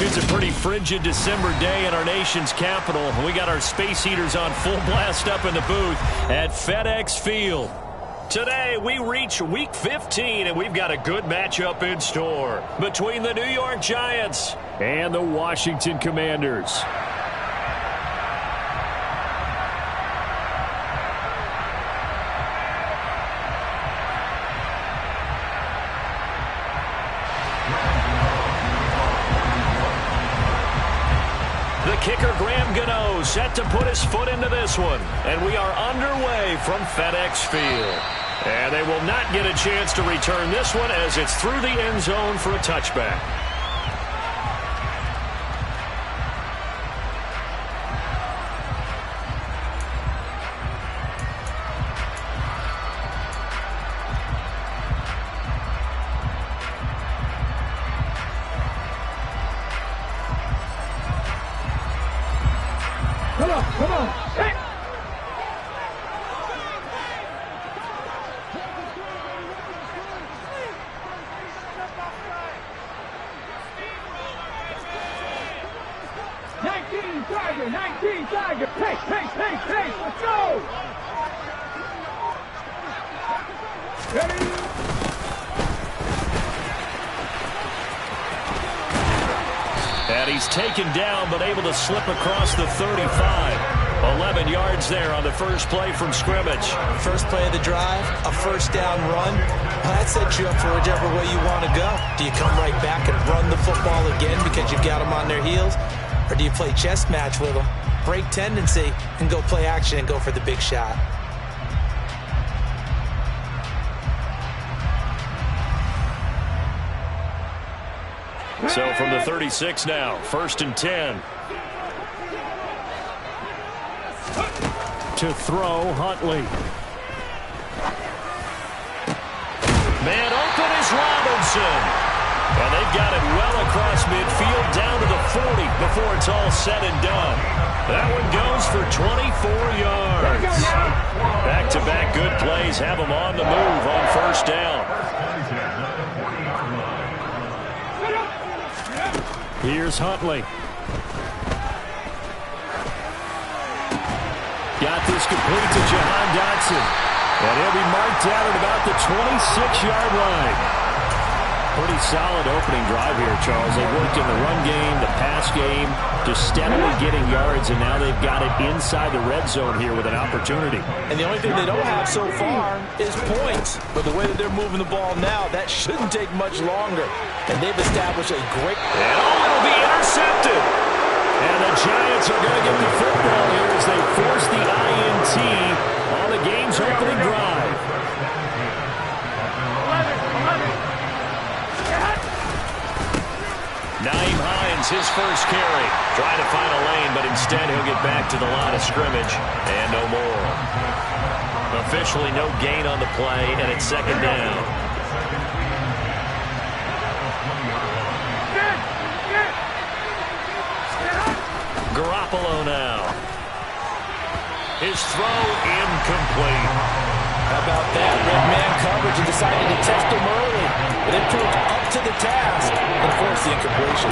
It's a pretty frigid December day in our nation's capital. We got our space heaters on full blast up in the booth at FedEx Field. Today, we reach Week 15, and we've got a good matchup in store between the New York Giants and the Washington Commanders. The kicker, Graham Gano, set to put his foot into this one. And we are underway from FedEx Field. And they will not get a chance to return this one as it's through the end zone for a touchback. Come on. Hey. Tiger. Hey, let's go. Ready? And he's taken down, but able to slip across the 35. 11 yards there on the first play from scrimmage. First play of the drive, a first down run. That sets you up for whichever way you want to go. Do you come right back and run the football again because you've got them on their heels? Or do you play chess match with them, break tendency, and go play action and go for the big shot? So from the 36 now, 1st and 10. To throw, Huntley. Man open is Robinson. And they've got it well across midfield down to the 40 before it's all said and done. That one goes for 24 yards. Back-to-back good plays have them on the move on first down. Here's Huntley. Got this complete to Jahan Dotson. And he'll be marked down at about the 26-yard line. Pretty solid opening drive here, Charles. They worked in the run game, the pass game, just steadily getting yards, and now they've got it inside the red zone here with an opportunity. And the only thing they don't have so far is points. But the way that they're moving the ball now, that shouldn't take much longer. And they've established a great... And it'll be intercepted. And the Giants are going to get the football here as they force the INT on the game's opening drive. Naeem Hines, his first carry. Trying to find a lane, but instead he'll get back to the line of scrimmage. And no more. Officially no gain on the play, and it's second down. Garoppolo now. His throw incomplete. How about that? Red man coverage and decided to test him early. But it proved up to the task and forced the incompletion.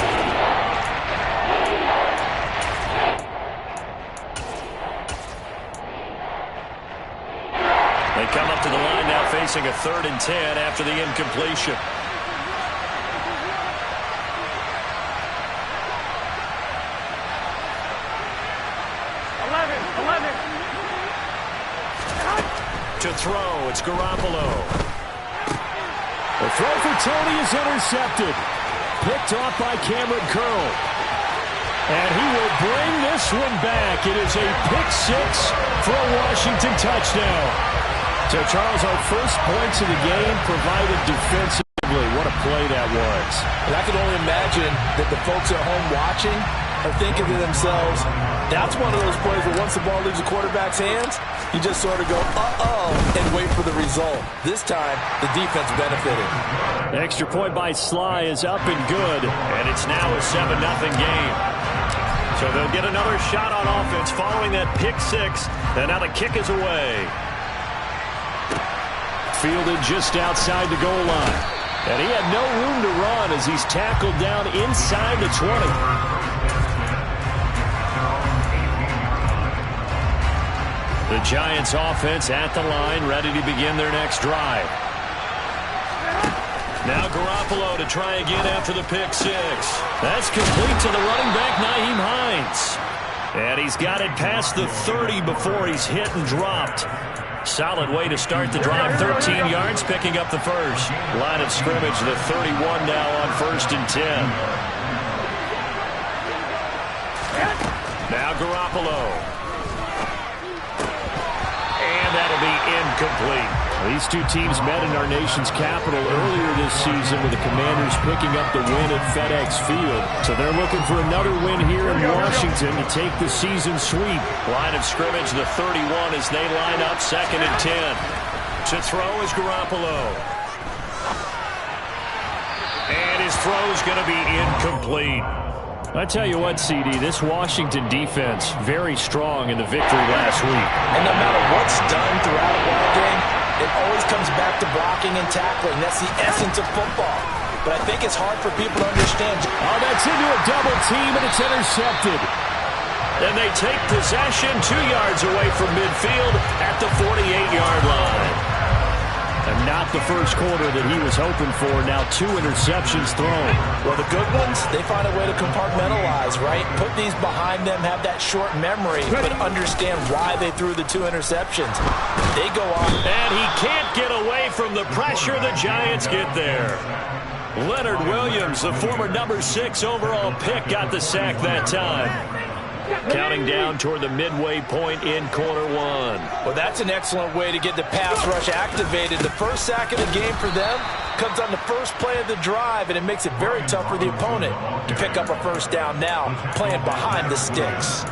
They come up to the line now facing a 3rd and 10 after the incompletion. To throw, it's Garoppolo. The throw for Tony is intercepted. Picked off by Cameron Curl. And he will bring this one back. It is a pick 6 for a Washington touchdown. So, Charles, our first points of the game provided defensively. What a play that was. And I can only imagine that the folks at home watching are thinking to themselves, that's one of those plays where once the ball leaves the quarterback's hands, you just sort of go, uh-oh, and wait for the result. This time, the defense benefited. Extra point by Sly is up and good, and it's now a 7-0 game. So they'll get another shot on offense following that pick 6, and now the kick is away. Fielded just outside the goal line. And he had no room to run as he's tackled down inside the 20. The Giants offense at the line, ready to begin their next drive. Now Garoppolo to try again after the pick six. That's complete to the running back, Nyheim Hines. And he's got it past the 30 before he's hit and dropped. Solid way to start the drive. 13 yards, picking up the first. Line of scrimmage, the 31 now on 1st and 10. Now Garoppolo. And that'll be incomplete. These two teams met in our nation's capital earlier this season with the Commanders picking up the win at FedEx Field. So they're looking for another win here in Washington to take the season sweep. Line of scrimmage, the 31 as they line up 2nd and 10. To throw is Garoppolo. And his throw's going to be incomplete. I tell you what, CD, this Washington defense, very strong in the victory last week. And no matter what's done throughout a ball game, it always comes back to blocking and tackling. That's the essence of football. But I think it's hard for people to understand. Oh, that's into a double team, and it's intercepted. And they take possession 2 yards away from midfield at the 48-yard line. And not the first quarter that he was hoping for. Now 2 interceptions thrown. Well, the good ones, they find a way to compartmentalize, right? Put these behind them, have that short memory, but understand why they threw the 2 interceptions. They go on. And he can't get away from the pressure. The Giants get there. Leonard Williams, the former number 6 overall pick, got the sack that time. Counting down toward the midway point in quarter 1. Well, that's an excellent way to get the pass rush activated. The first sack of the game for them comes on the first play of the drive, and it makes it very tough for the opponent to pick up a first down now, playing behind the sticks.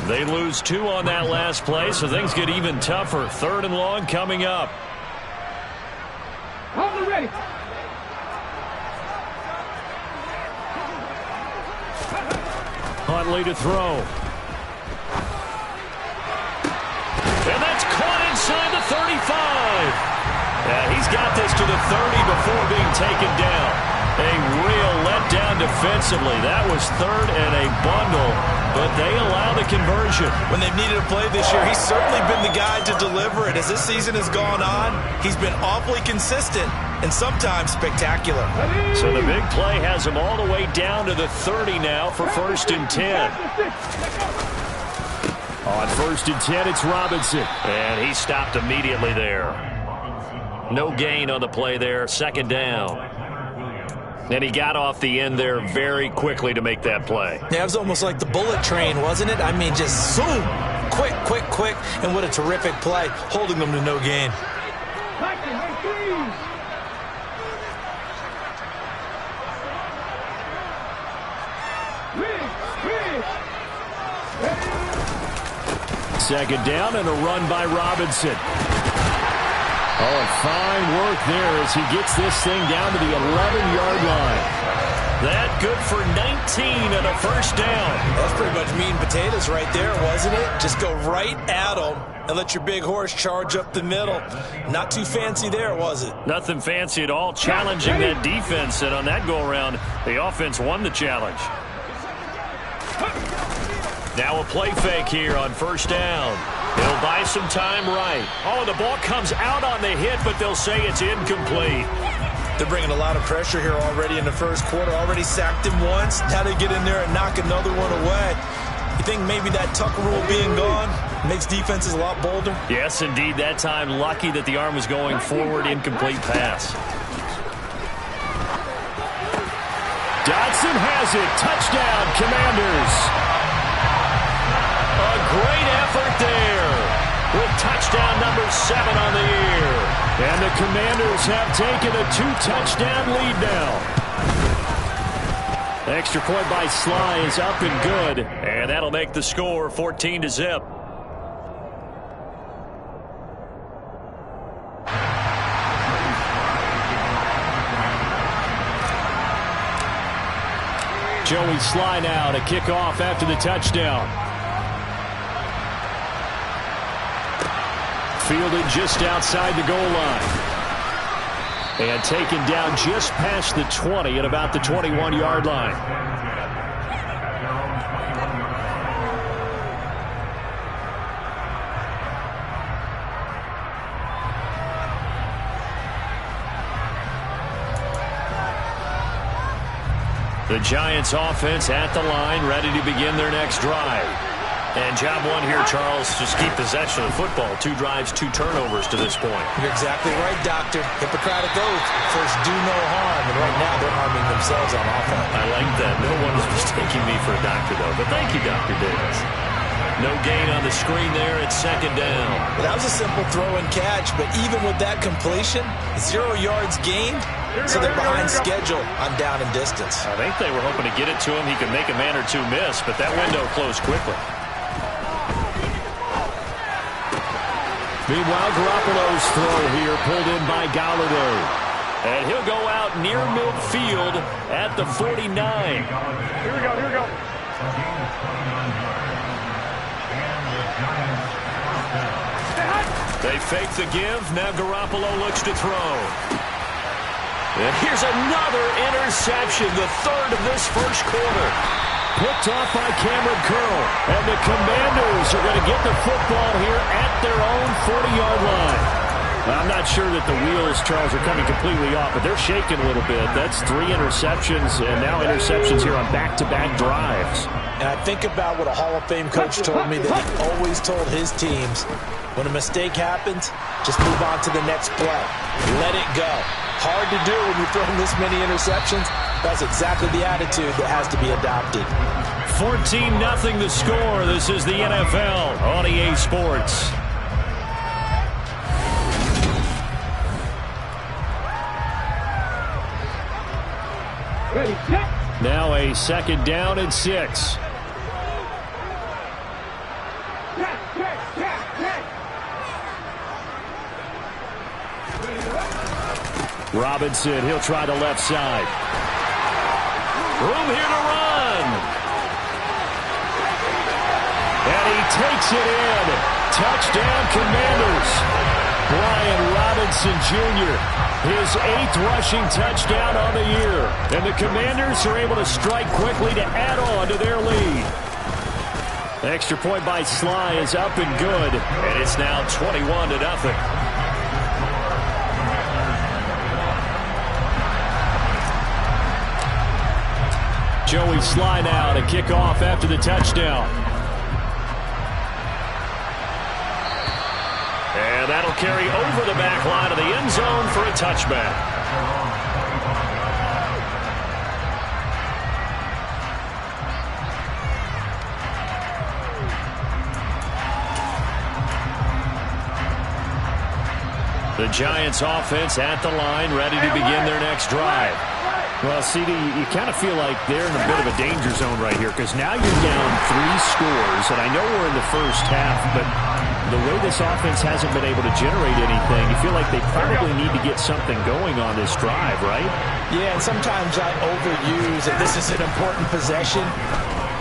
They lose 2 on that last play, so things get even tougher. 3rd and long coming up. Hold it ready. Huntley to throw. And that's caught inside the 35. Yeah, he's got this to the 30 before being taken down. A real letdown defensively. That was 3rd and a bundle, but they allow the conversion. When they've needed a play this year, he's certainly been the guy to deliver it. As this season has gone on, he's been awfully consistent and sometimes spectacular. So the big play has him all the way down to the 30 now for 1st and 10. On 1st and 10, it's Robinson. And he stopped immediately there. No gain on the play there. 2nd down. And he got off the end there very quickly to make that play. Yeah, it was almost like the bullet train, wasn't it? I mean, just zoom. Quick, quick, quick. And what a terrific play, holding them to no gain. Second down and a run by Robinson. Oh, and fine work there as he gets this thing down to the 11-yard line. That good for 19 and a first down. That's pretty much meat and potatoes right there, wasn't it? Just go right at them and let your big horse charge up the middle. Not too fancy there, was it? Nothing fancy at all. Challenging that defense, and on that go-around, the offense won the challenge. Now a play fake here on 1st down. He'll buy some time right. Oh, the ball comes out on the hit, but they'll say it's incomplete. They're bringing a lot of pressure here already in the first quarter. Already sacked him once. Now they get in there and knock another one away. You think maybe that tuck rule being gone makes defenses a lot bolder? Yes, indeed. That time, lucky that the arm was going forward. Incomplete pass. Dotson has it. Touchdown, Commanders. A great effort there with touchdown number 7 on the year. And the Commanders have taken a 2-touchdown lead now. The extra point by Sly is up and good. And that'll make the score 14-0. Joey Sly now to kick off after the touchdown. Fielded just outside the goal line. And taken down just past the 20 at about the 21-yard line. The Giants offense at the line, ready to begin their next drive. And job one here, Charles, just keep possession of the football. 2 drives, 2 turnovers to this point. You're exactly right, Doctor. Hippocratic oath. First, do no harm. And right now, they're harming themselves on offense. I like that. No one is mistaking me for a doctor, though. But thank you, Dr. Davis. No gain on the screen there. It's 2nd down. Well, that was a simple throw and catch. But even with that completion, 0 yards gained. So they're behind schedule on down and distance. I think they were hoping to get it to him. He could make a man or 2 miss, but that window closed quickly. Meanwhile, Garoppolo's throw here pulled in by Galladay. And he'll go out near midfield at the 49. Here we go, here we go. They fake the give. Now Garoppolo looks to throw. And here's another interception, the 3rd of this first quarter. Picked off by Cameron Curl. And the Commanders are going to get the football here at their own 40-yard line. I'm not sure that the wheels, Charles, are coming completely off, but they're shaking a little bit. That's 3 interceptions, and now interceptions here on back-to-back drives. And I think about what a Hall of Fame coach told me that he always told his teams, when a mistake happens, just move on to the next play. Let it go. Hard to do when you're throwing this many interceptions. That's exactly the attitude that has to be adopted. 14-0 the score. This is the NFL on EA Sports. Ready, set. Now a 2nd down and 6. Robinson, he'll try the left side. Room here to run. And he takes it in. Touchdown, Commanders. Brian Robinson Jr., his 8th rushing touchdown on the year. And the Commanders are able to strike quickly to add on to their lead. The extra point by Sly is up and good. And it's now 21-0. Joey Sly now to kick off after the touchdown. And that'll carry over the back line of the end zone for a touchback. The Giants offense at the line, ready to begin their next drive. Well, CD, you kind of feel like they're in a bit of a danger zone right here because now you're down 3 scores, and I know we're in the first half, but the way this offense hasn't been able to generate anything, you feel like they probably need to get something going on this drive, right? Yeah, and sometimes I overuse that this is an important possession,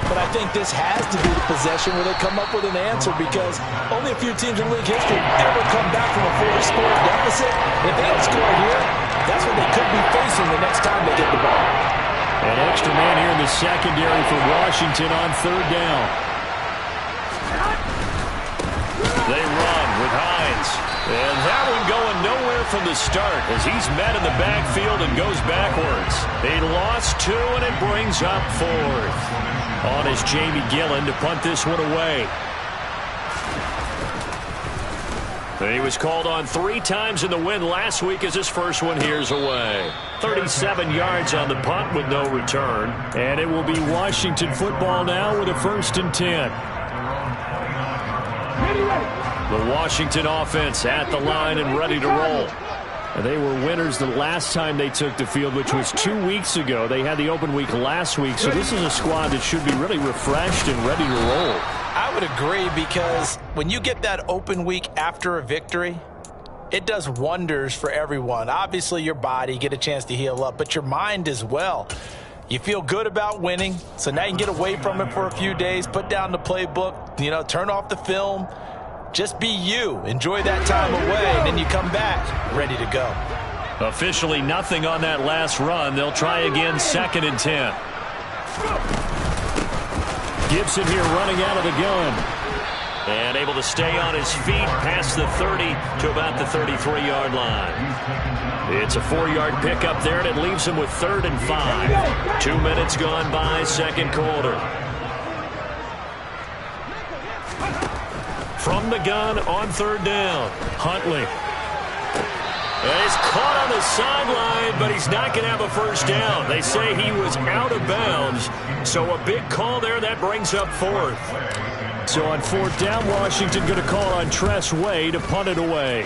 but I think this has to be the possession where they come up with an answer because only a few teams in league history ever come back from a 4-score deficit. If they don't score here, that's what they could be facing the next time they get the ball. An extra man here in the secondary for Washington on 3rd down. They run with Hines. And that one going nowhere from the start as he's met in the backfield and goes backwards. They lost 2 and it brings up 4th. On is Jamie Gillen to punt this one away. He was called on 3 times in the win last week as his first one here's away. 37 yards on the punt with no return. And it will be Washington football now with a 1st and 10. The Washington offense at the line and ready to roll. They were winners the last time they took the field, which was 2 weeks ago. They had the open week last week, so this is a squad that should be really refreshed and ready to roll. I would agree because when you get that open week after a victory, it does wonders for everyone. Obviously, your body, get a chance to heal up, but your mind as well. You feel good about winning, so now you can get away from it for a few days, put down the playbook, turn off the film. Just be you. Enjoy that time away, and then you come back ready to go. Officially nothing on that last run. They'll try again, 2nd and 10. Gibson here running out of the gun. And able to stay on his feet past the 30 to about the 33-yard line. It's a 4-yard pickup there, and it leaves him with 3rd and 5. 2 minutes gone by, second quarter. From the gun on 3rd down, Huntley. And he's caught on the sideline, but he's not going to have a first down. They say he was out of bounds, so a big call there. That brings up 4th. So on 4th down, Washington going to call on Tress Way to punt it away.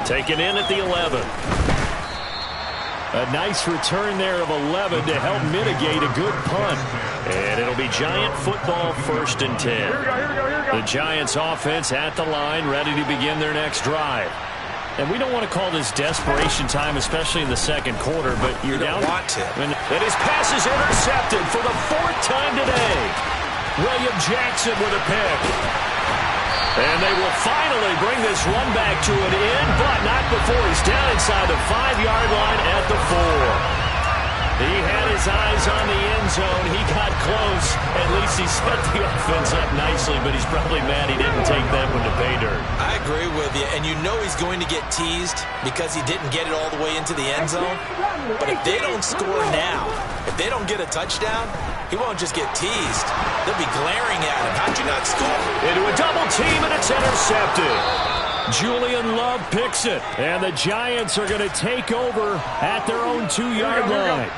Taken in at the 11. A nice return there of 11 to help mitigate a good punt. And it'll be Giant football, 1st and 10. Here we go. The Giants offense at the line, ready to begin their next drive. And we don't want to call this desperation time, especially in the second quarter, but you're down. Want to. And his pass is intercepted for the 4th time today. William Jackson with a pick. And they will finally bring this run back to an end, but not before he's down inside the 5-yard line at the 4. He had his eyes on the end zone. He got close. At least he sped the offense up nicely, but he's probably mad he didn't take that one to pay dirt. I agree with you, and you know he's going to get teased because he didn't get it all the way into the end zone. But if they don't score now, if they don't get a touchdown, he won't just get teased. They'll be glaring at him. How'd you not score? Into a double team, and it's intercepted. Julian Love picks it, and the Giants are going to take over at their own 2-yard line.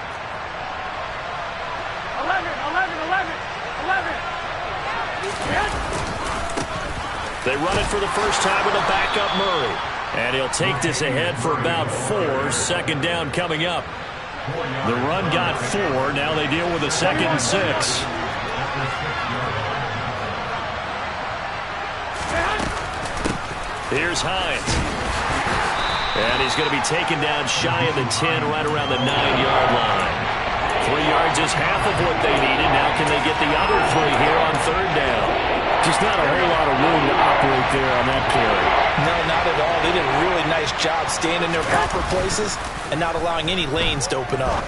11. They run it for the first time with a backup Murray. And he'll take this ahead for about 4. 2nd down coming up. The run got 4. Now they deal with a 2nd and 6. Here's Hines. And he's going to be taken down shy of the 10, right around the 9-yard line. 3 yards is half of what they needed. Now can they get the other 3 here on 3rd down? Just not a whole lot of room to operate there on that carry. No, not at all. They did a really nice job staying in their proper places and not allowing any lanes to open up.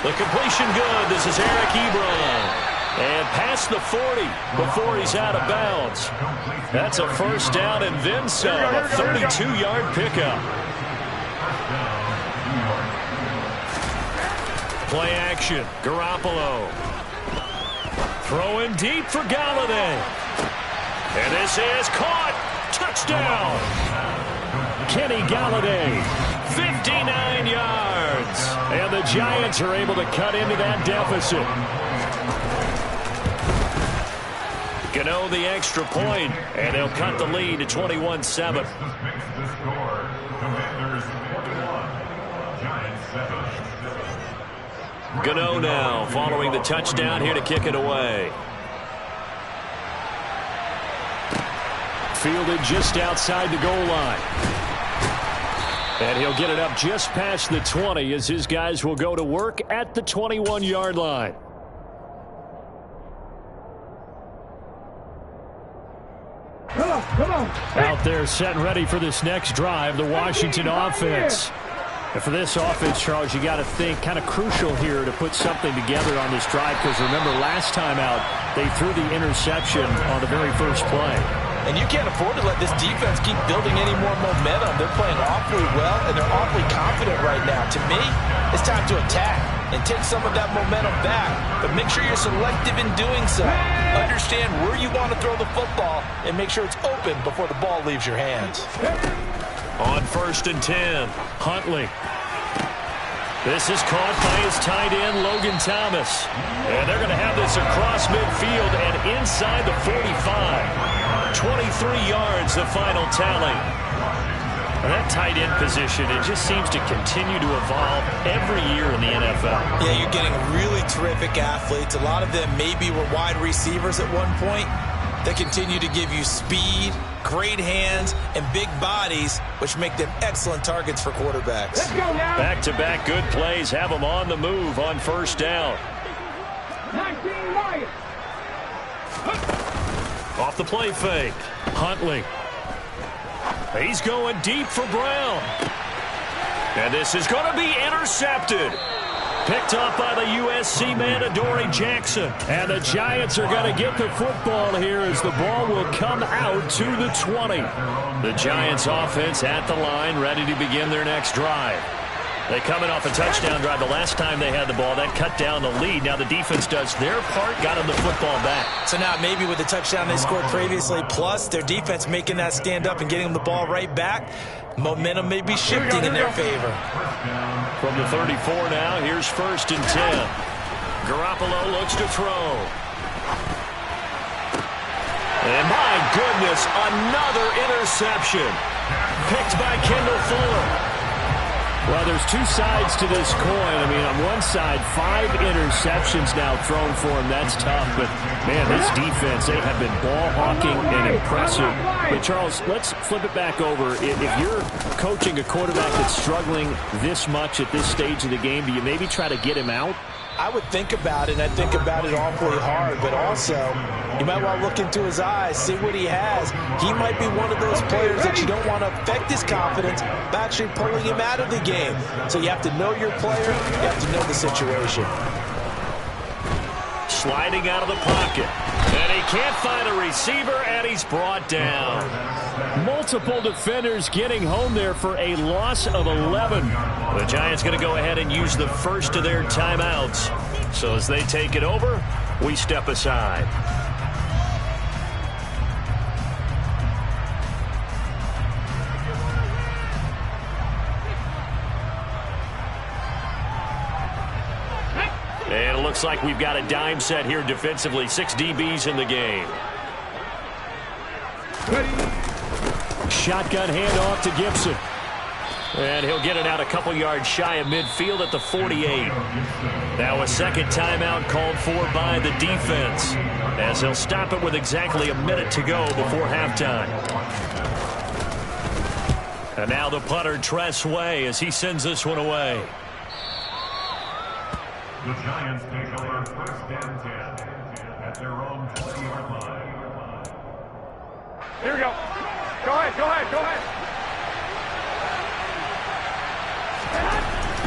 The completion good. This is Eric Ebron. And past the 40 before he's out of bounds. That's a 1st down and then some. A 32-yard pickup. Play action. Garoppolo. Throwing deep for Galladay. And this is caught. Touchdown. Kenny Galladay. 59 yards. And the Giants are able to cut into that deficit. Gano the extra point, and they'll cut the lead to 21-7. Gano now following the touchdown here to kick it away. Fielded just outside the goal line. And he'll get it up just past the 20 as his guys will go to work at the 21-yard line. Come on. Out there set and ready for this next drive, the Washington offense. And for this offense, Charles, you got to think kind of crucial here to put something together on this drive, because remember last time out they threw the interception on the very first play. And you can't afford to let this defense keep building any more momentum. They're playing awfully well, and they're awfully confident right now. To me, it's time to attack and take some of that momentum back. But make sure you're selective in doing so. Understand where you want to throw the football and make sure it's open before the ball leaves your hands. On 1st and 10, Huntley. This is caught by his tight end, Logan Thomas. And they're going to have this across midfield and inside the 45. 23 yards, the final tally. And that tight end position, it just seems to continue to evolve every year in the NFL. Yeah, you're getting really terrific athletes. A lot of them maybe were wide receivers at one point. They continue to give you speed, great hands, and big bodies, which make them excellent targets for quarterbacks. Let's go now. Back-to-back good plays have them on the move on 1st down. 19 Lions. Off the play fake, Huntley. He's going deep for Brown. And this is going to be intercepted. Picked off by the USC man, Adoree Jackson. And the Giants are going to get the football here as the ball will come out to the 20. The Giants offense at the line, ready to begin their next drive. They coming off a touchdown drive. The last time they had the ball, that cut down the lead. Now the defense does their part, got them the football back. So now maybe with the touchdown they scored previously, plus their defense making that stand up and getting them the ball right back, momentum may be shifting in their favor. From the 34 now, here's 1st and 10. Garoppolo looks to throw. And my goodness, another interception. Picked by Kendall Fuller. Well, there's two sides to this coin. I mean, on one side, 5 interceptions now thrown for him. That's tough. But, man, this defense, they have been ball hawking and impressive. But, Charles, let's flip it back over. If you're coaching a quarterback that's struggling this much at this stage of the game, do you maybe try to get him out? I would think about it, and I think about it awfully hard. But also, you might want to look into his eyes, see what he has. He might be one of those players that you don't want to affect his confidence by actually pulling him out of the game. So you have to know your player. You have to know the situation. Sliding out of the pocket. And he can't find a receiver, and he's brought down. Multiple defenders getting home there for a loss of 11. The Giants going to go ahead and use the first of their timeouts. So as they take it over, we step aside. And it looks like we've got a dime set here defensively. 6 DBs in the game. Shotgun handoff to Gibson. And he'll get it out a couple yards shy of midfield at the 48. Now a second timeout called for by the defense, as he'll stop it with exactly a minute to go before halftime. And now the punter, Tress Way, as he sends this one away. The Giants take over 1st and 10 at their own 20-yard line. Here we go. Go ahead, go ahead, go ahead.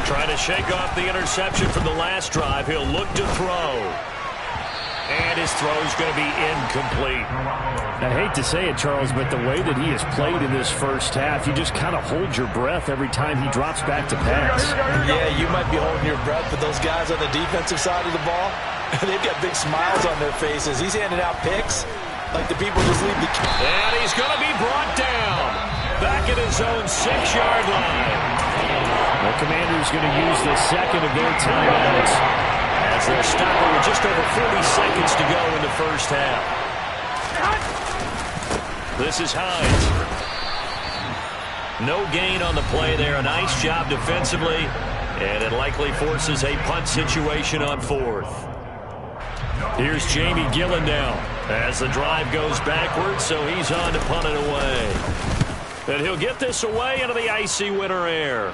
Trying to shake off the interception from the last drive. He'll look to throw. And his throw's going to be incomplete. I hate to say it, Charles, but the way that he has played in this first half, you just kind of hold your breath every time he drops back to pass. Yeah, you might be holding your breath, but those guys on the defensive side of the ball, they've got big smiles on their faces. He's handing out picks like the people just leave the... And he's going to be brought down back at his own 6-yard line. The Commanders going to use the second of their timeouts as they're stopping with just over 40 seconds to go in the first half. This is Hines. No gain on the play there. A nice job defensively, and it likely forces a punt situation on 4th. Here's Jamie Gillen now as the drive goes backwards, so he's on to punt it away. And he'll get this away into the icy winter air.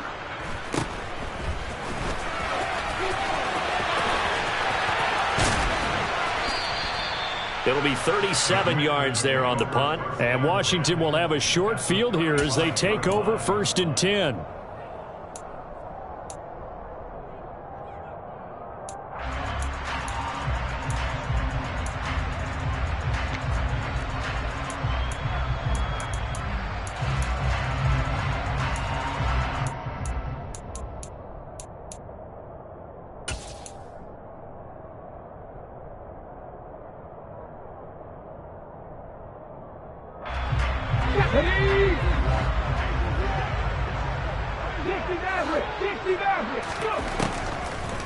It'll be 37 yards there on the punt. And Washington will have a short field here as they take over 1st and 10.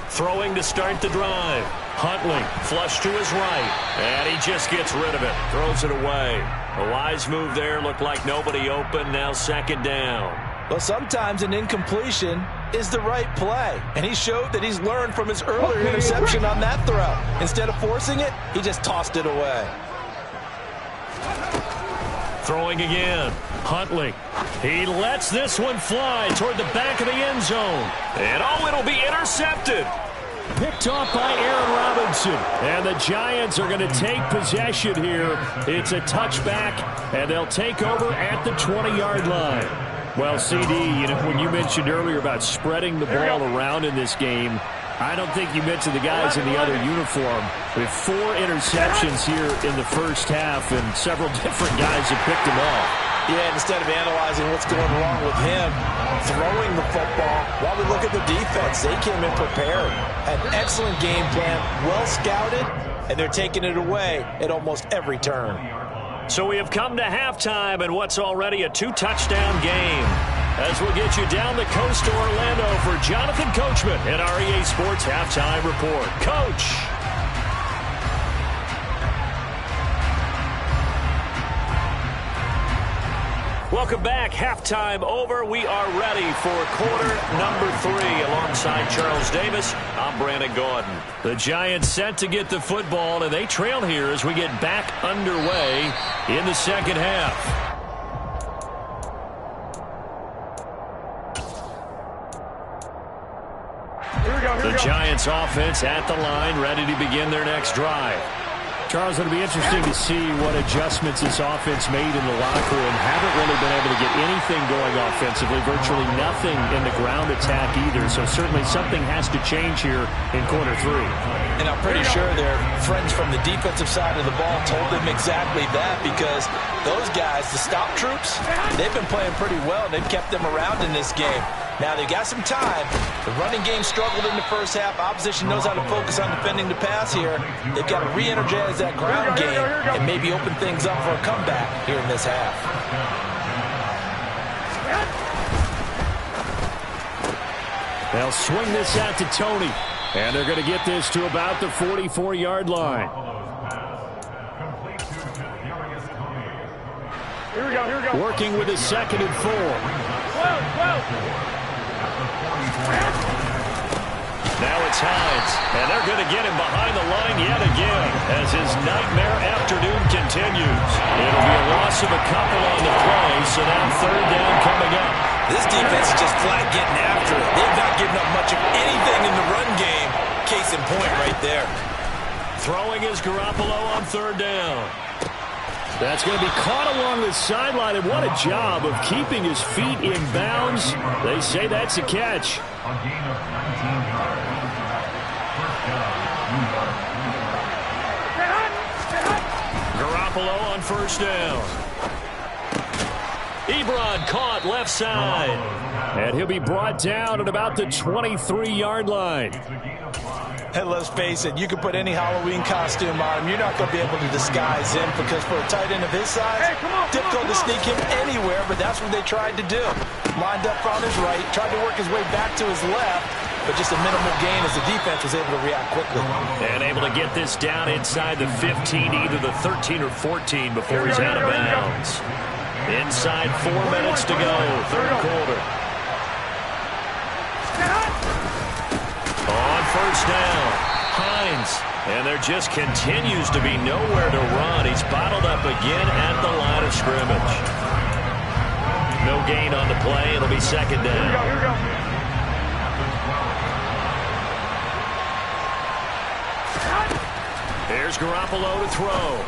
Throwing to start the drive. Huntley, flush to his right. And he just gets rid of it. Throws it away. A wise move there. Looked like nobody open. Now 2nd down. Well, sometimes an incompletion is the right play. And he showed that he's learned from his earlier interception on that throw. Instead of forcing it, he just tossed it away. Throwing again. Huntley. He lets this one fly toward the back of the end zone. And oh, it'll be intercepted. Picked off by Aaron Robinson. And the Giants are going to take possession here. It's a touchback, and they'll take over at the 20-yard line. Well, CD, when you mentioned earlier about spreading the ball around in this game, I don't think you mentioned the guys in the other uniform. With 4 interceptions here in the first half, and several different guys have picked them off. Yeah, instead of analyzing what's going wrong with him, throwing the football, while we look at the defense, they came in prepared. Had an excellent game plan, well scouted, and they're taking it away at almost every turn. So we have come to halftime in what's already a 2-touchdown game. As we'll get you down the coast to Orlando for Jonathan Coachman at our EA Sports Halftime Report. Coach! Welcome back. Halftime over. We are ready for quarter number 3. Alongside Charles Davis, I'm Brandon Gaudin. The Giants set to get the football, and they trail here as we get back underway in the second half. The Giants offense at the line, ready to begin their next drive. Charles, it'll be interesting to see what adjustments this offense made in the locker room. Haven't really been able to get anything going offensively, virtually nothing in the ground attack either. So certainly something has to change here in quarter 3. And I'm pretty sure their friends from the defensive side of the ball told them exactly that, because those guys, the stop troops, they've been playing pretty well. They've kept them around in this game. Now they've got some time. The running game struggled in the first half. Opposition knows how to focus on defending the pass here. They've got to re-energize that ground game and maybe open things up for a comeback here in this half. They'll swing this out to Tony. And they're going to get this to about the 44-yard line. Here we go. Working with a 2nd and 4. Now it's Hines, and they're going to get him behind the line yet again as his nightmare afternoon continues. It'll be a loss of a couple on the play, so now 3rd down coming up. This defense is just flat getting after it. They've not given up much of anything in the run game. Case in point right there. Throwing is Garoppolo on 3rd down. That's going to be caught along the sideline, and what a job of keeping his feet in bounds. They say that's a catch. A gain of 19 yards. First down, Garoppolo on 1st down. Ebron caught left side. And he'll be brought down at about the 23-yard line. And let's face it, you can put any Halloween costume on him. You're not going to be able to disguise him, because for a tight end of his size, difficult to sneak him anywhere, but that's what they tried to do. Lined up on his right, tried to work his way back to his left, but just a minimal gain as the defense was able to react quickly. And able to get this down inside the 15, either the 13 or 14 before he's out of bounds. Inside 4 minutes to go, 3rd quarter. On 1st down, Hines. And there just continues to be nowhere to run. He's bottled up again at the line of scrimmage. No gain on the play. It'll be 2nd down. Here we go. Here's Garoppolo to throw.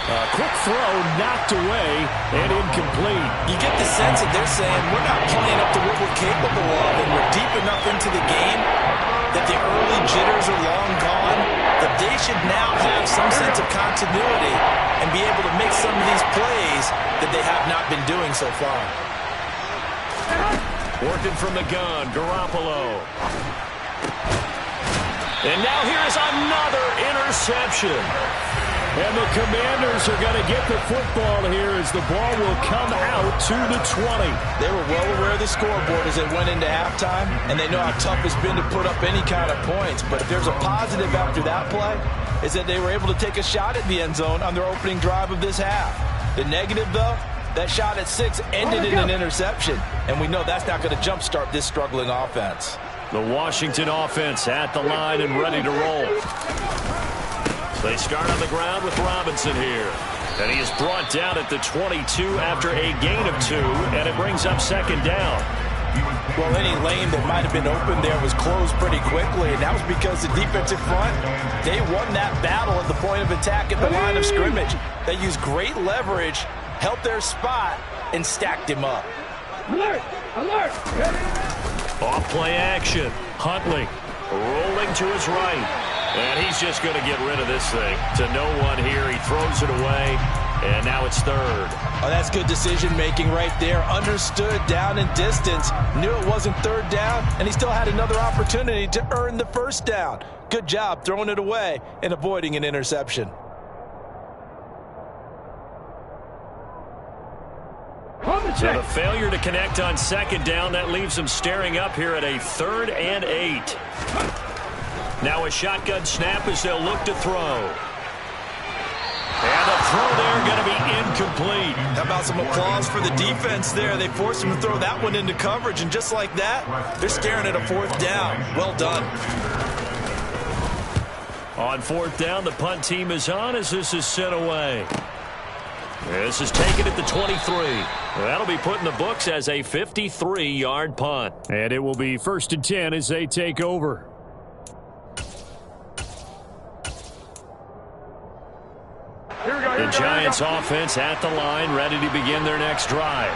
A quick throw knocked away and incomplete. You get the sense that they're saying we're not playing up to what we're capable of, and we're deep enough into the game that the early jitters are long gone, that they should now have some sense of continuity and be able to make some of these plays that they have not been doing so far. Working from the gun, Garoppolo. And now here is another interception. And the Commanders are going to get the football here as the ball will come out to the 20. They were well aware of the scoreboard as they went into halftime, and they know how tough it's been to put up any kind of points. But if there's a positive after that play, is that they were able to take a shot at the end zone on their opening drive of this half. The negative, though, that shot at 6 ended in an interception, and we know that's not going to jumpstart this struggling offense. The Washington offense at the line and ready to roll. They start on the ground with Robinson here. And he is brought down at the 22 after a gain of 2, and it brings up 2nd down. Well, any lane that might have been open there was closed pretty quickly, and that was because the defensive front, they won that battle at the point of attack at the line of scrimmage. They used great leverage, held their spot, and stacked him up. Alert! Alert! Off play action. Huntley rolling to his right. And he's just going to get rid of this thing. To no one here. He throws it away. And now it's third. Oh, that's good decision-making right there. Understood down and distance. Knew it wasn't third down, and he still had another opportunity to earn the first down. Good job throwing it away and avoiding an interception. So the failure to connect on second down, that leaves them staring up here at a 3rd and 8. Now a shotgun snap as they'll look to throw. And the throw there going to be incomplete. How about some applause for the defense there? They forced him to throw that one into coverage, and just like that, they're staring at a 4th down. Well done. On 4th down, the punt team is on as this is sent away. This is taken at the 23. That'll be put in the books as a 53-yard punt. And it will be 1st and 10 as they take over. The Giants offense at the line, ready to begin their next drive.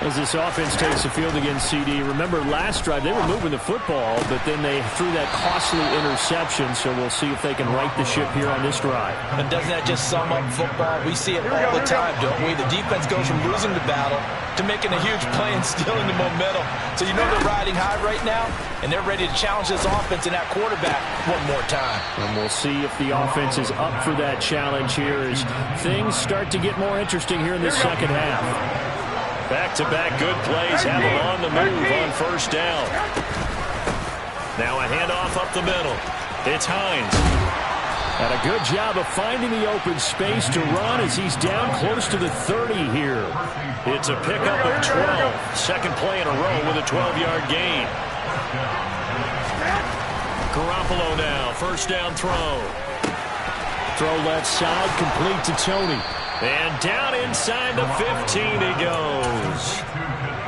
As this offense takes the field against CD, remember last drive they were moving the football, but then they threw that costly interception, so we'll see if they can right the ship here on this drive. And doesn't that just sum up football? We see it all the time, don't we? The defense goes from losing the battle to making a huge play and stealing the momentum. So you know they're riding high right now, and they're ready to challenge this offense and that quarterback one more time. And we'll see if the offense is up for that challenge here as things start to get more interesting here in the second half. Back-to-back good plays have them on the move on 1st down. Now a handoff up the middle. It's Hines. And a good job of finding the open space to run as he's down close to the 30 here. It's a pickup of 12. Second play in a row with a 12-yard gain. Garoppolo now, 1st down throw. Throw left side, complete to Tony. And down inside the 15 he goes.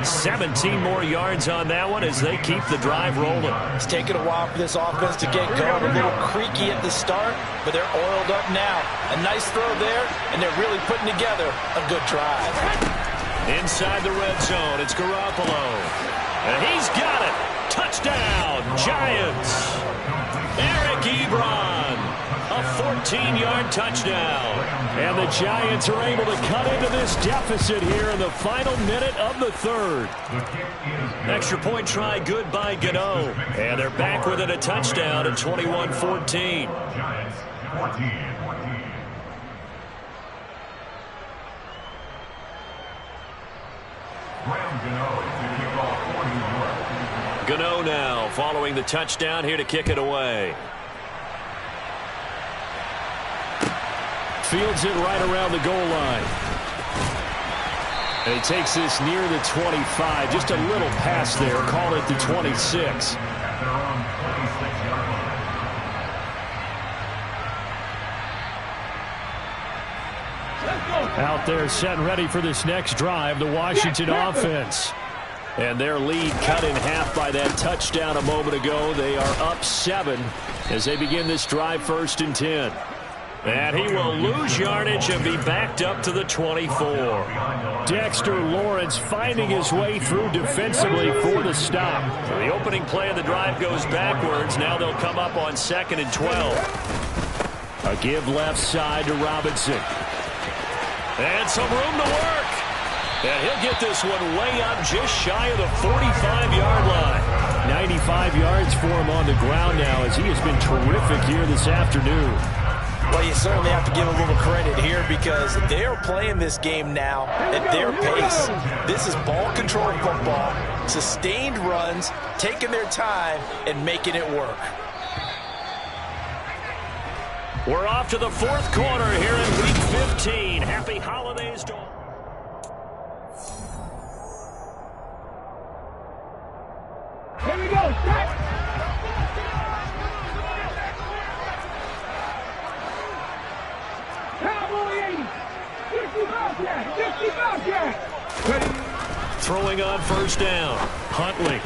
17 more yards on that one as they keep the drive rolling. It's taken a while for this offense to get going. A little creaky at the start, but they're oiled up now. A nice throw there, and they're really putting together a good drive. Inside the red zone, it's Garoppolo. And he's got it. Touchdown, Giants. Eric Ebron. A 14-yard touchdown. And the Giants are able to cut into this deficit here in the final minute of the 3rd. Extra point try good by Gano. And they're back within a touchdown at 21-14. Giants 14. Gano now following the touchdown here to kick it away. Fields it right around the goal line. And he takes this near the 25. Just a little pass there. Call it the 26. Out there set and ready for this next drive, the Washington offense. And their lead cut in half by that touchdown a moment ago. They are up 7 as they begin this drive 1st and 10. And he will lose yardage and be backed up to the 24. Dexter Lawrence finding his way through defensively for the stop. So the opening play of the drive goes backwards. Now they'll come up on 2nd and 12. A give left side to Robinson. And some room to work. And he'll get this one way up just shy of the 45-yard line. 95 yards for him on the ground now as he has been terrific here this afternoon. Well, you certainly have to give a little credit here because they are playing this game now at their pace. This is ball-controlled football, sustained runs, taking their time, and making it work. We're off to the 4th quarter here in Week 15. Happy holidays to all. Here we go. Set. throwing on first down. Huntley.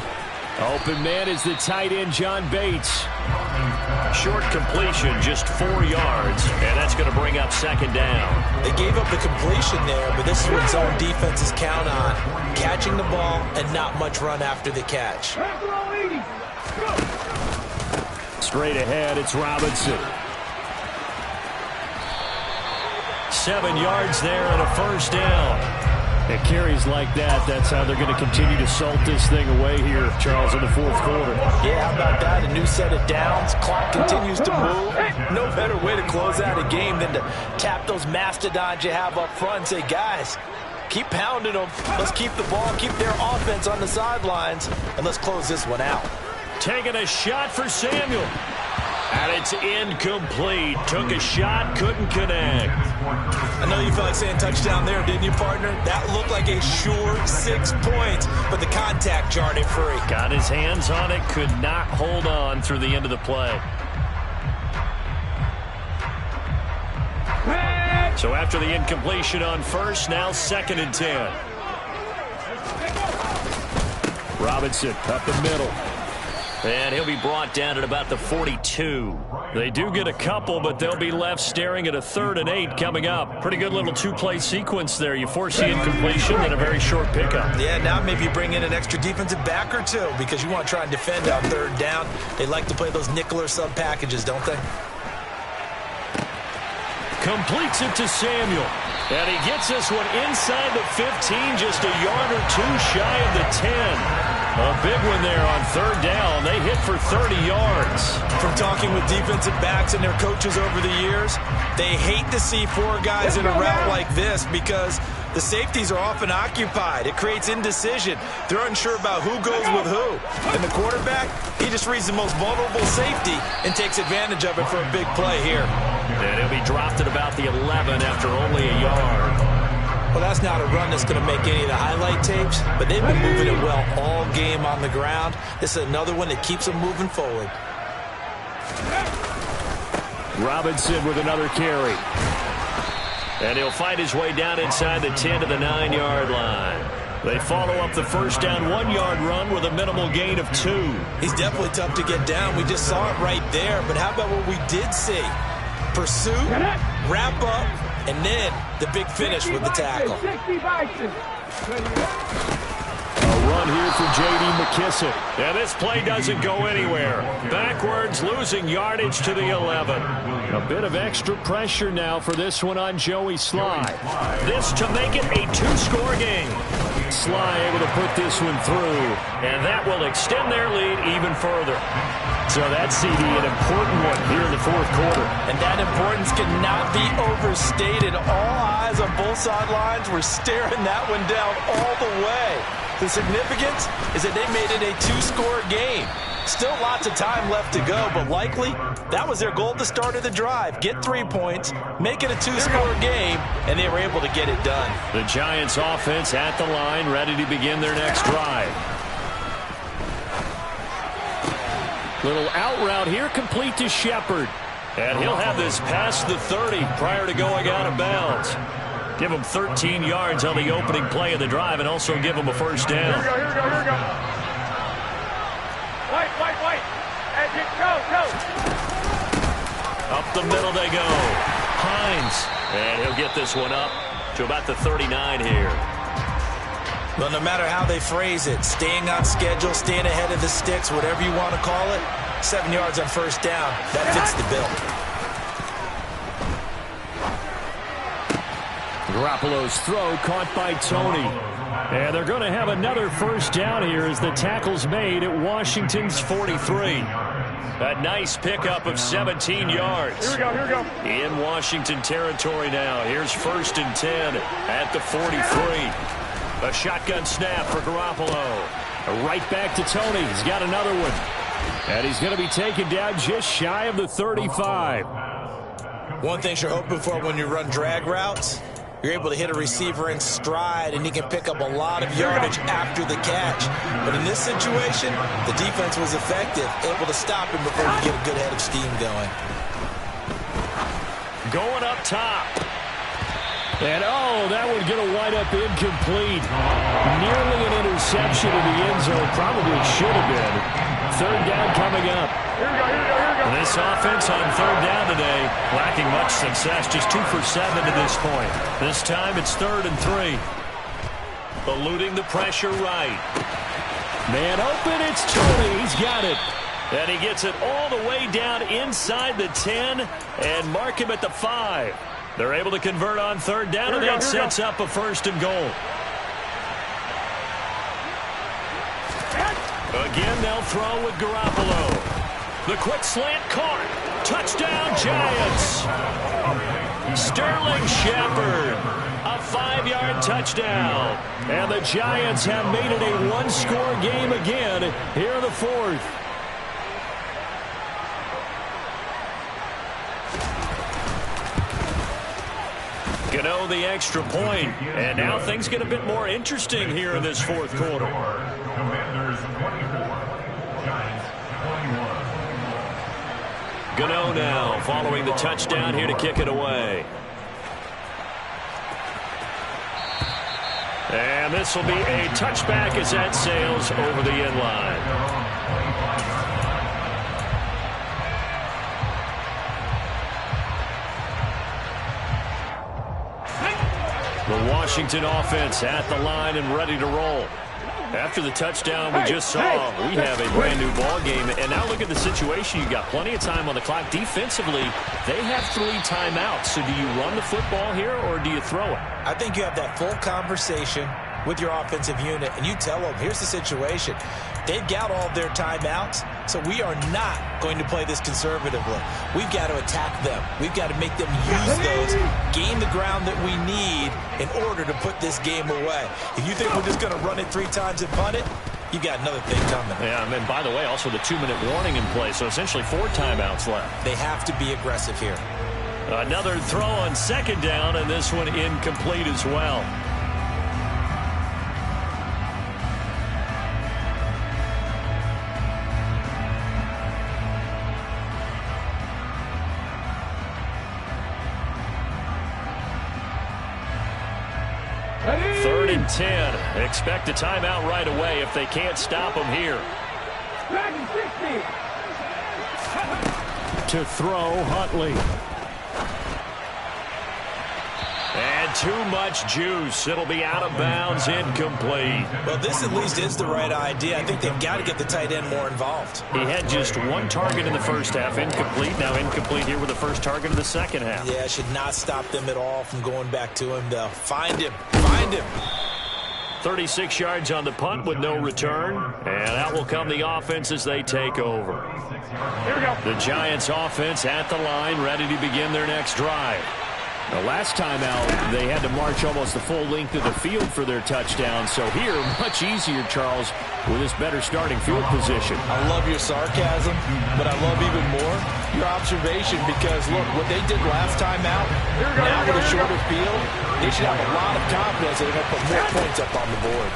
Open man is the tight end, John Bates. Short completion, just 4 yards, and that's going to bring up second down. They gave up the completion there, but this is what zone defenses count on. Catching the ball and not much run after the catch. Straight ahead, it's Robinson. 7 yards there and a first down. It carries like that. That's how they're going to continue to salt this thing away here, Charles, in the fourth quarter. Yeah, how about that? A new set of downs. Clock continues to move. No better way to close out a game than to tap those mastodons you have up front and say, guys, keep pounding them. Let's keep the ball, keep their offense on the sidelines, and let's close this one out. Taking a shot for Samuel. And it's incomplete. Took a shot, couldn't connect. I know you felt like saying touchdown there, didn't you, partner? That looked like a sure 6 points, but the contact jarred it free. Got his hands on it, could not hold on through the end of the play. So after the incompletion on first, now 2nd and 10. Robinson up the middle. And he'll be brought down at about the 42. They do get a couple, but they'll be left staring at a 3rd and 8 coming up. Pretty good little 2-play sequence there. You force the incompletion, then a very short pickup. Yeah, now maybe you bring in an extra defensive back or two because you want to try and defend on 3rd down. They like to play those nickel or sub packages, don't they? Completes it to Samuel. And he gets this one inside the 15, just a yard or two shy of the 10. A big one there on 3rd down. They hit for 30 yards. From talking with defensive backs and their coaches over the years, they hate to see 4 guys in a route like this because the safeties are often occupied. It creates indecision. They're unsure about who goes with who. And the quarterback, he just reads the most vulnerable safety and takes advantage of it for a big play here. And he'll be dropped at about the 11 after only a yard. Well, that's not a run that's going to make any of the highlight tapes, but they've been moving it well all game on the ground. This is another one that keeps them moving forward. Robinson with another carry. And he'll fight his way down inside the 10 to the 9-yard line. They follow up the first down 1-yard run with a minimal gain of 2. He's definitely tough to get down. We just saw it right there. But how about what we did see? Pursuit, wrap up, and then the big finish with the tackle. A run here for J.D. McKissick. And this play doesn't go anywhere. Backwards, losing yardage to the 11. A bit of extra pressure now for this one on Joey Sly. This to make it a 2-score game. Sly able to put this one through, and that will extend their lead even further. So that CD, an important one here in the fourth quarter. And that importance cannot be overstated. All eyes on both sidelines were staring that one down all the way. The significance is that they made it a 2-score game. Still lots of time left to go, but likely that was their goal at the start of the drive. Get 3 points, make it a 2-score game, and they were able to get it done. The Giants offense at the line, ready to begin their next drive. Little out route here, complete to Shepard. And he'll have this past the 30 prior to going out of bounds. Give him 13 yards on the opening play of the drive and also give him a first down. Here we go. Wait. Go. Up the middle they go. Hines. And he'll get this one up to about the 39 here. Well, no matter how they phrase it, staying on schedule, staying ahead of the sticks, whatever you want to call it, 7 yards on first down, that fits the bill. Garoppolo's throw caught by Tony. And they're going to have another first down here as the tackle's made at Washington's 43. A nice pickup of 17 yards. Here we go. In Washington territory now. Here's 1st and 10 at the 43. A shotgun snap for Garoppolo. Right back to Tony. He's got another one. And he's going to be taken down just shy of the 35. One thing you're hoping for when you run drag routes, you're able to hit a receiver in stride, and he can pick up a lot of yardage after the catch. But in this situation, the defense was effective, able to stop him before you get a good head of steam going. Going up top. And, oh, Oh, that one going to wind up incomplete. Nearly an interception in the end zone. Probably should have been. Third down coming up. Here we go. This offense on third down today, lacking much success. Just 2 for 7 to this point. This time it's 3rd and 3. Eluding the pressure right. Man open, it's Tony. He's got it. And he gets it all the way down inside the 10 and mark him at the 5. They're able to convert on third down, and that sets up a 1st and goal. Again, they'll throw with Garoppolo. The quick slant caught. Touchdown, Giants. Sterling Shepard. A 5-yard touchdown. And the Giants have made it a one-score game again here in the 4th. Gano the extra point, and now things get a bit more interesting here in this 4th quarter. Commanders 24, Giants 21. Gano now following the touchdown here to kick it away. And this will be a touchback as that sails over the end line. The Washington offense at the line and ready to roll. After the touchdown we just saw, we have a brand new ball game. And now look at the situation. You got plenty of time on the clock. Defensively, they have 3 timeouts. So do you run the football here or do you throw it? I think you have that full conversation with your offensive unit, and you tell them, here's the situation. They've got all of their timeouts, so we are not going to play this conservatively. We've got to attack them. We've got to make them use those, gain the ground that we need in order to put this game away. If you think we're just going to run it 3 times and punt it, you've got another thing coming. Yeah, and by the way, also the 2-minute warning in play, so essentially 4 timeouts left. They have to be aggressive here. Another throw on 2nd down, and this one incomplete as well. Third and 10. Expect a timeout right away if they can't stop them here. To throw, Huntley. And too much juice. It'll be out of bounds, incomplete. Well, this at least is the right idea. I think they've got to get the tight end more involved. He had just 1 target in the first half, incomplete. Now incomplete here with the first target of the second half. Yeah, it should not stop them at all from going back to him, though. Find him. Find him. 36 yards on the punt with no return. And out will come the offense as they take over. Here we go. The Giants offense at the line, ready to begin their next drive. The last time out, they had to march almost the full length of the field for their touchdown. So here, much easier, Charles, with this better starting field position. I love your sarcasm, but I love even more your observation because, look, what they did last time out, now with a shorter field, they should have a lot of confidence that they're going to put more points up on the board.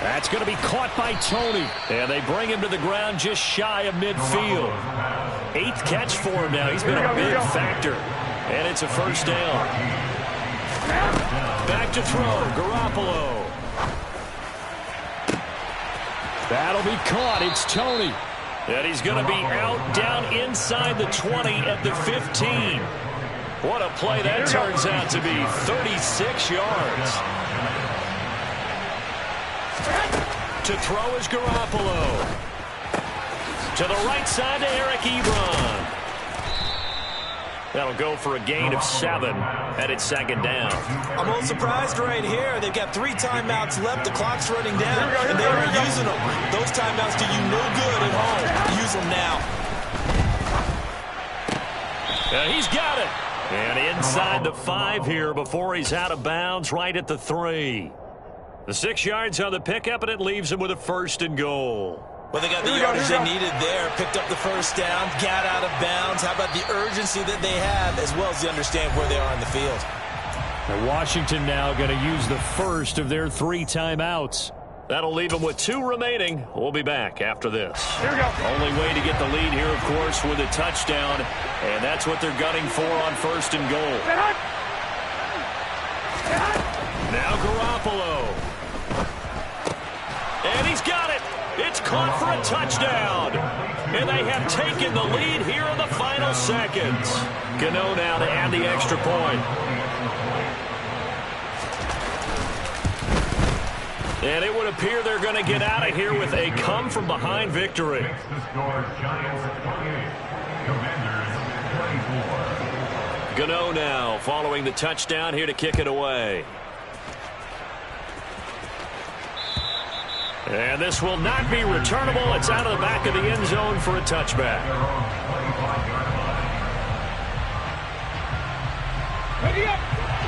That's going to be caught by Tony. And they bring him to the ground just shy of midfield. 8th catch for him now. He's been a big factor. And it's a 1st down. Back to throw. Garoppolo. That'll be caught. It's Tony. And he's going to be out down inside the 20 at the 15. What a play that turns out to be. 36 yards. To throw is Garoppolo. To the right side to Eric Ebron. That'll go for a gain of 7, and it's 2nd down. I'm a little surprised right here. They've got 3 timeouts left. The clock's running down, and they are using them. Those timeouts do you no good at home. Use them now. And he's got it. And inside the 5 here before he's out of bounds right at the 3. The 6 yards on the pickup, and it leaves him with a 1st and goal. Well, they got the yardage they needed there. Picked up the 1st down, got out of bounds. How about the urgency that they have, as well as they understand where they are on the field? And Washington now going to use the 1st of their 3 timeouts. That'll leave them with 2 remaining. We'll be back after this. Here we go. Only way to get the lead here, of course, with a touchdown. And that's what they're gunning for on 1st and goal. now Garoppolo. And he's got it. It's caught for a touchdown. And they have taken the lead here in the final seconds. Gano now to add the extra point. And it would appear they're going to get out of here with a come-from-behind victory. Next to score, Giants 28, Commanders 24. Gano now following the touchdown here to kick it away. And this will not be returnable. It's out of the back of the end zone for a touchback.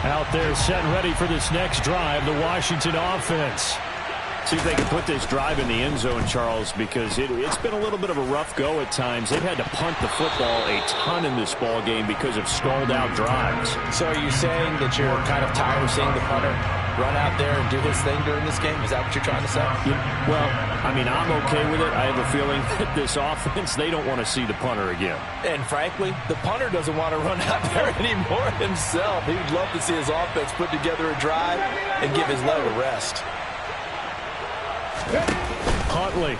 Out there set and ready for this next drive, the Washington offense. See if they can put this drive in the end zone, Charles, because it's been a little bit of a rough go at times. They've had to punt the football a ton in this ball game because of stalled-out drives. So are you saying that you're kind of tired of seeing the punter run out there and do his thing during this game? Is that what you're trying to say? Well, I mean, I'm okay with it. I have a feeling that this offense, they don't want to see the punter again. And frankly, the punter doesn't want to run out there anymore himself. He would love to see his offense put together a drive and give his leg a rest. Huntley.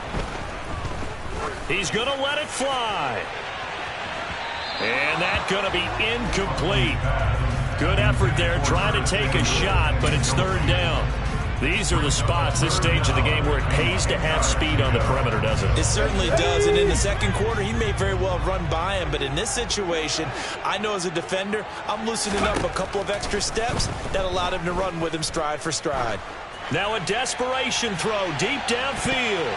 He's going to let it fly. And that's going to be incomplete. Good effort there, trying to take a shot, but it's third down. These are the spots, this stage of the game, where it pays to have speed on the perimeter, doesn't it? It certainly does, and in the second quarter, he may very well have run by him, but in this situation, I know as a defender, I'm loosening up a couple of extra steps that allowed him to run with him stride for stride. Now a desperation throw deep downfield.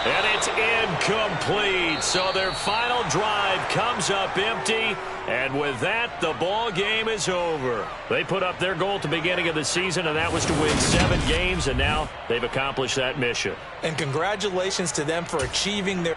And it's incomplete. So their final drive comes up empty. And with that, the ball game is over. They put up their goal at the beginning of the season, and that was to win 7 games. And now they've accomplished that mission. And congratulations to them for achieving their...